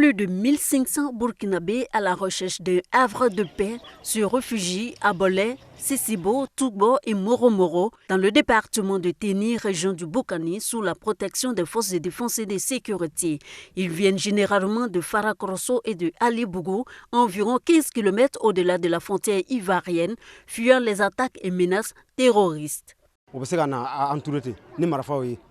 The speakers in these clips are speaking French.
Plus de 1500 Burkinabés à la recherche d'un havre de paix se réfugient à Bolé, Sisibo, Tougbo et Moro-Moro dans le département de Téni, région du Boukani, sous la protection des forces de défense et de sécurité. Ils viennent généralement de Farakrosso et de Ali Bougou, environ 15 km au-delà de la frontière ivoirienne, fuyant les attaques et menaces terroristes.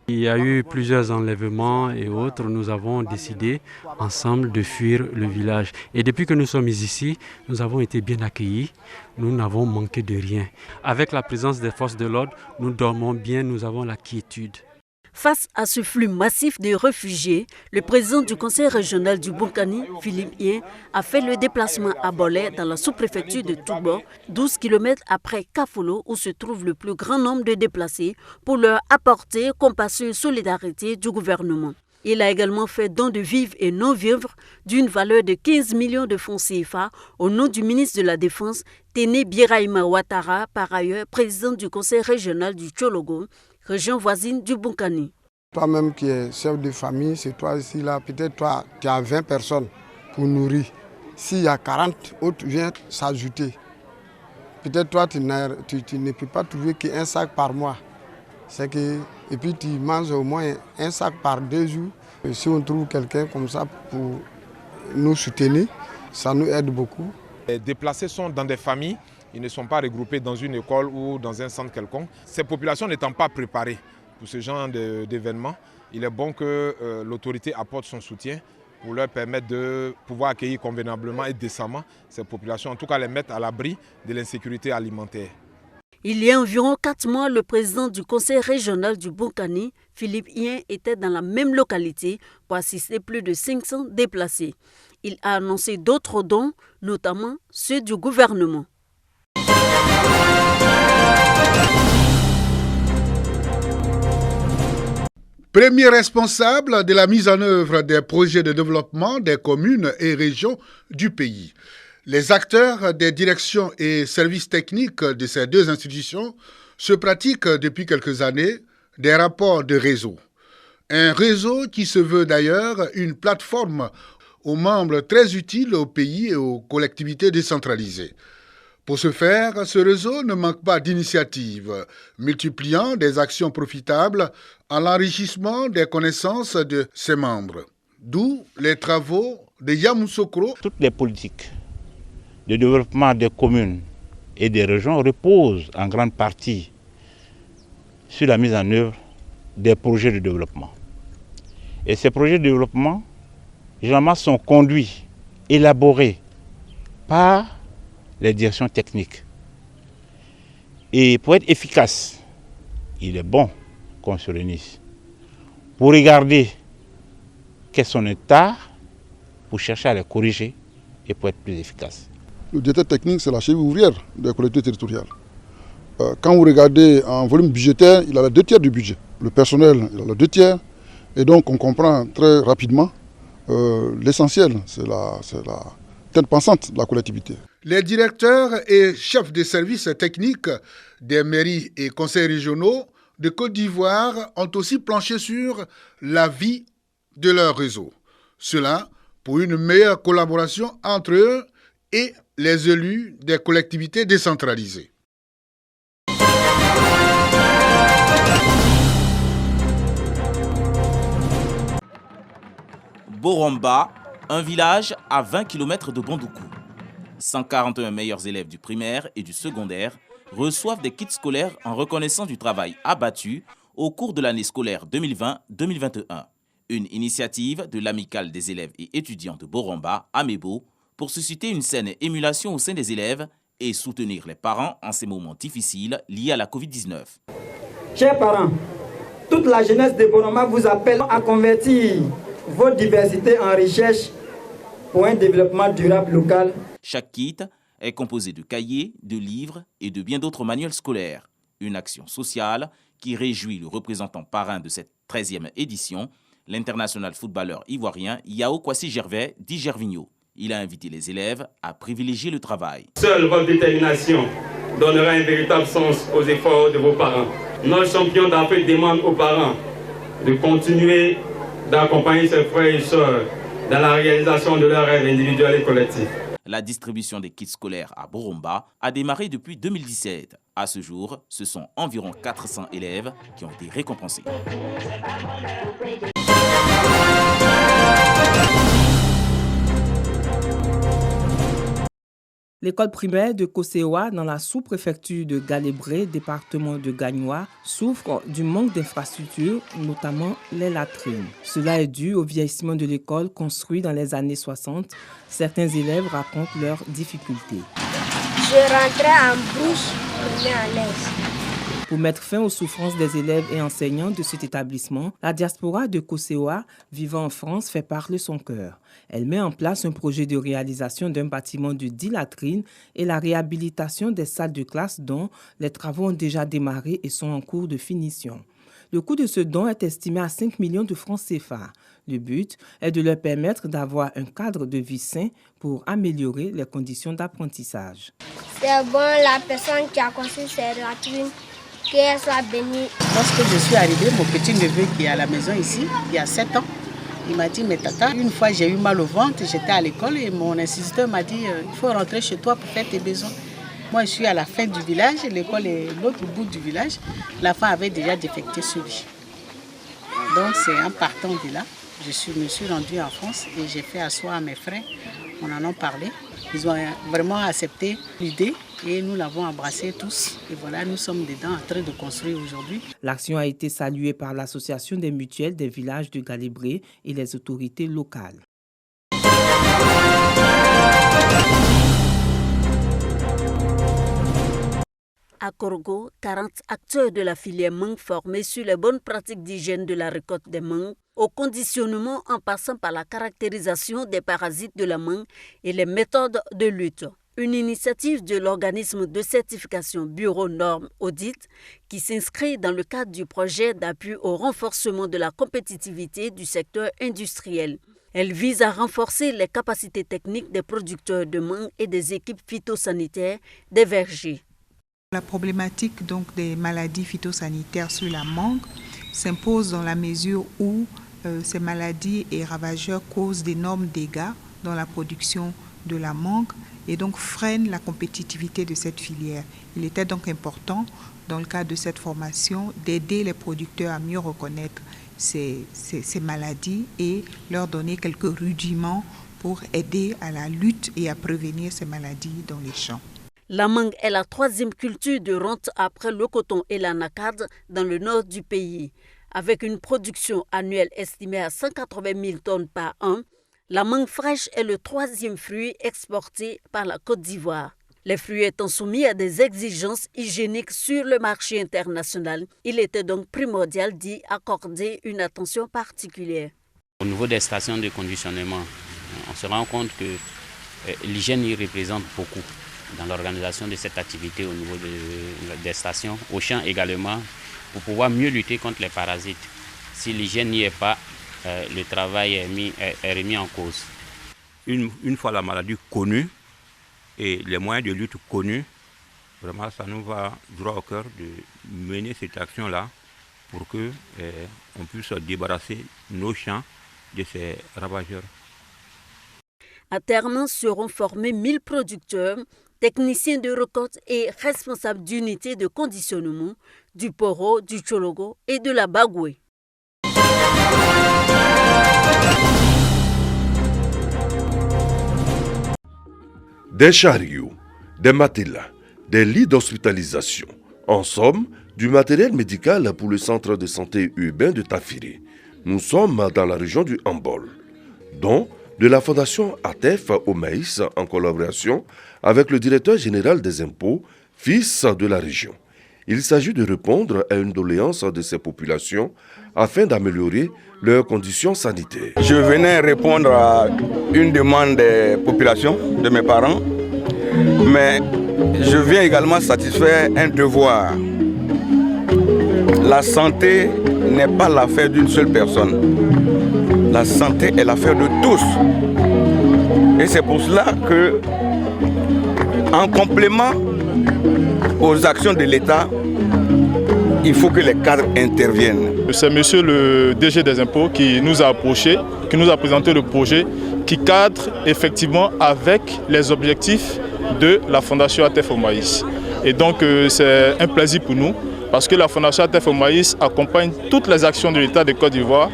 Il y a eu plusieurs enlèvements et autres. Nous avons décidé ensemble de fuir le village. Et depuis que nous sommes ici, nous avons été bien accueillis. Nous n'avons manqué de rien. Avec la présence des forces de l'ordre, nous dormons bien, nous avons la quiétude. Face à ce flux massif de réfugiés, le président du conseil régional du Boukani, Philippe Ien, a fait le déplacement à Bolé dans la sous-préfecture de Tougbo, 12 km après Kafolo, où se trouve le plus grand nombre de déplacés, pour leur apporter compassion et solidarité du gouvernement. Il a également fait don de vivres et non-vivres d'une valeur de 15 millions de francs CFA au nom du ministre de la Défense, Téné Birahima Ouattara, par ailleurs président du conseil régional du Tchologo, région voisine du Boukani. Toi-même qui es chef de famille, c'est toi ici, là, peut-être toi, tu as 20 personnes pour nourrir. S'il y a 40 autres viennent s'ajouter, peut-être toi, tu ne peux pas trouver qu'un sac par mois. Et puis tu manges au moins un sac par 2 jours. Et si on trouve quelqu'un comme ça pour nous soutenir, ça nous aide beaucoup. Les déplacés sont dans des familles. Ils ne sont pas regroupés dans une école ou dans un centre quelconque. Ces populations n'étant pas préparées pour ce genre d'événements, il est bon que l'autorité apporte son soutien pour leur permettre de pouvoir accueillir convenablement et décemment ces populations, en tout cas les mettre à l'abri de l'insécurité alimentaire. Il y a environ 4 mois, le président du conseil régional du Boukani, Philippe Ien, était dans la même localité pour assister plus de 500 déplacés. Il a annoncé d'autres dons, notamment ceux du gouvernement. Premier responsable de la mise en œuvre des projets de développement des communes et régions du pays. Les acteurs des directions et services techniques de ces deux institutions se pratiquent depuis quelques années des rapports de réseau. Un réseau qui se veut d'ailleurs une plateforme aux membres très utile au pays et aux collectivités décentralisées. Pour ce faire, ce réseau ne manque pas d'initiatives, multipliant des actions profitables à l'enrichissement des connaissances de ses membres. D'où les travaux de Yamoussoukro. Toutes les politiques de développement des communes et des régions reposent en grande partie sur la mise en œuvre des projets de développement. Et ces projets de développement, généralement, sont conduits, élaborés par les directions techniques. Et pour être efficace, il est bon qu'on se réunisse pour regarder quels sont les tares, pour chercher à les corriger et pour être plus efficace. Le directeur technique, c'est la cheville ouvrière des collectivités territoriales. Quand vous regardez en volume budgétaire, il a les 2 tiers du budget. Le personnel, il a les 2 tiers. Et donc, on comprend très rapidement l'essentiel, c'est la tête pensante de la collectivité. Les directeurs et chefs de services techniques des mairies et conseils régionaux de Côte d'Ivoire ont aussi planché sur la vie de leur réseau. Cela pour une meilleure collaboration entre eux et les élus des collectivités décentralisées. Boromba, un village à 20 km de Bandoukou. 141 meilleurs élèves du primaire et du secondaire reçoivent des kits scolaires en reconnaissance du travail abattu au cours de l'année scolaire 2020-2021. Une initiative de l'amicale des élèves et étudiants de Boromba, Amébo, pour susciter une saine émulation au sein des élèves et soutenir les parents en ces moments difficiles liés à la Covid-19. Chers parents, toute la jeunesse de Boromba vous appelle à convertir vos diversités en recherche pour un développement durable local. Chaque kit est composé de cahiers, de livres et de bien d'autres manuels scolaires. Une action sociale qui réjouit le représentant parrain de cette 13e édition, l'international footballeur ivoirien Yao Kwasi Gervais dit Gervinho. Il a invité les élèves à privilégier le travail. Seule votre détermination donnera un véritable sens aux efforts de vos parents. Notre champion d'Afrique demande aux parents de continuer d'accompagner ses frères et sœurs dans la réalisation de leurs rêves individuels et collectifs. La distribution des kits scolaires à Boromba a démarré depuis 2017. À ce jour, ce sont environ 400 élèves qui ont été récompensés. L'école primaire de Kosewa, dans la sous-préfecture de Galébré, département de Gagnoa, souffre du manque d'infrastructures, notamment les latrines. Cela est dû au vieillissement de l'école construite dans les années 60. Certains élèves racontent leurs difficultés. Je rentrais en brousse, je venais à l'aise. Pour mettre fin aux souffrances des élèves et enseignants de cet établissement, la diaspora de Kosewa, vivant en France, fait parler son cœur. Elle met en place un projet de réalisation d'un bâtiment de 10 latrines et la réhabilitation des salles de classe dont les travaux ont déjà démarré et sont en cours de finition. Le coût de ce don est estimé à 5 millions de francs CFA. Le but est de leur permettre d'avoir un cadre de vie sain pour améliorer les conditions d'apprentissage. C'est bon, la personne qui a construit ces latrines, qu'elle soit bénie. Lorsque je suis arrivée, mon petit-neveu qui est à la maison ici, il y a 7 ans, il m'a dit, mais tata, une fois j'ai eu mal au ventre, j'étais à l'école et mon instituteur m'a dit, il faut rentrer chez toi pour faire tes besoins. Moi, je suis à la fin du village, l'école est l'autre bout du village. L'enfant avait déjà défecté sur lui. Donc, c'est en partant de là, me suis rendue en France et j'ai fait asseoir mes frères. On en a parlé. Ils ont vraiment accepté l'idée et nous l'avons embrassé tous. Et voilà, nous sommes dedans en train de construire aujourd'hui. L'action a été saluée par l'association des mutuelles des villages de Galébré et les autorités locales. À Korgo, 40 acteurs de la filière mangue formés sur les bonnes pratiques d'hygiène de la récolte des mangues, au conditionnement en passant par la caractérisation des parasites de la mangue et les méthodes de lutte. Une initiative de l'organisme de certification Bureau Normes Audit qui s'inscrit dans le cadre du projet d'appui au renforcement de la compétitivité du secteur industriel. Elle vise à renforcer les capacités techniques des producteurs de mangue et des équipes phytosanitaires des vergers. La problématique donc des maladies phytosanitaires sur la mangue s'impose dans la mesure où ces maladies et ravageurs causent d'énormes dégâts dans la production de la mangue et donc freinent la compétitivité de cette filière. Il était donc important, dans le cadre de cette formation, d'aider les producteurs à mieux reconnaître ces maladies et leur donner quelques rudiments pour aider à la lutte et à prévenir ces maladies dans les champs. La mangue est la troisième culture de rente après le coton et l'anacarde dans le nord du pays. Avec une production annuelle estimée à 180 000 tonnes par an, la mangue fraîche est le troisième fruit exporté par la Côte d'Ivoire. Les fruits étant soumis à des exigences hygiéniques sur le marché international, il était donc primordial d'y accorder une attention particulière. Au niveau des stations de conditionnement, on se rend compte que l'hygiène y représente beaucoup dans l'organisation de cette activité au niveau des stations, au champ également, pour pouvoir mieux lutter contre les parasites. Si l'hygiène n'y est pas, le travail est remis en cause. Une fois la maladie connue et les moyens de lutte connus, vraiment ça nous va droit au cœur de mener cette action-là pour qu'on puisse débarrasser nos champs de ces ravageurs. À terme, seront formés 1000 producteurs, techniciens de récolte et responsables d'unités de conditionnement du Poro, du Tchologo et de la Bagoué. Des chariots, des matelas, des lits d'hospitalisation, en somme, du matériel médical pour le centre de santé urbain de Tafiri. Nous sommes dans la région du Hambol, dont de la fondation ATEF au maïs en collaboration avec le directeur général des impôts, fils de la région. Il s'agit de répondre à une doléance de ces populations afin d'améliorer leurs conditions sanitaires. Je venais répondre à une demande des populations, de mes parents, mais je viens également satisfaire un devoir. La santé n'est pas l'affaire d'une seule personne. La santé est l'affaire de tous. Et c'est pour cela que, en complément aux actions de l'État, il faut que les cadres interviennent. C'est monsieur le DG des impôts qui nous a approché, qui nous a présenté le projet qui cadre effectivement avec les objectifs de la Fondation ATEF au Maïs. Et donc c'est un plaisir pour nous parce que la Fondation ATEF au Maïs accompagne toutes les actions de l'État de Côte d'Ivoire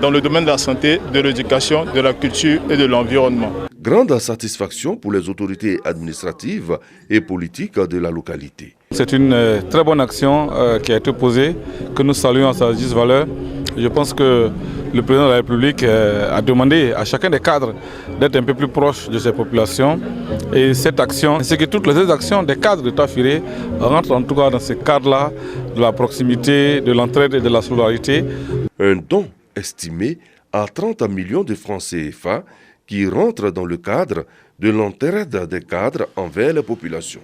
dans le domaine de la santé, de l'éducation, de la culture et de l'environnement. Grande satisfaction pour les autorités administratives et politiques de la localité. C'est une très bonne action qui a été posée, que nous saluons à sa juste valeur. Je pense que le président de la République a demandé à chacun des cadres d'être un peu plus proche de ces populations. Et cette action, c'est que toutes les autres actions des cadres de Tafiré rentrent en tout cas dans ce cadre-là, de la proximité, de l'entraide et de la solidarité. Un don estimé à 30 millions de francs CFA qui rentre dans le cadre de l'entraide des cadres envers la population.